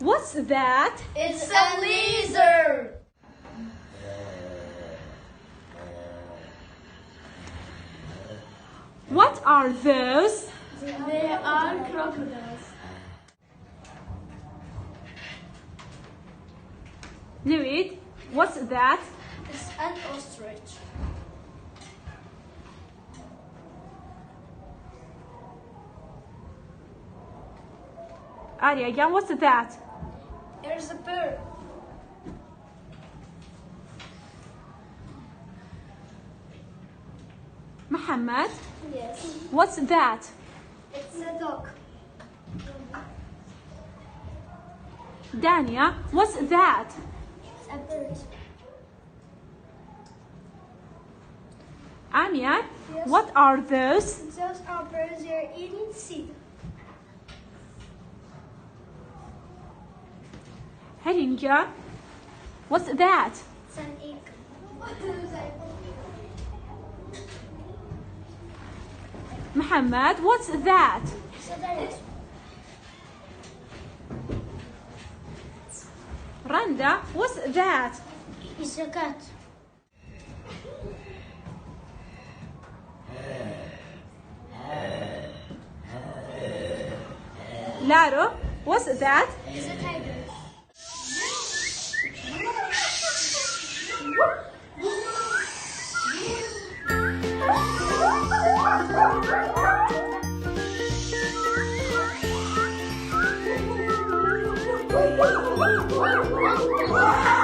What's that? It's a lizard. What are those? They are crocodiles. Newid, what's that? It's an ostrich. Arya, again, what's that? There's a bird. Muhammad, Yes. what's that? It's a dog. Dania, what's that? It's a bird. Amir, Yes. what are those? Those are birds they're eating seed. Heringa, what's that? It's an egg. Muhammad, what's that? It's a dinosaur. Randa, what's that? It's a cat. Laro, what's that? It's a tiger. Wow!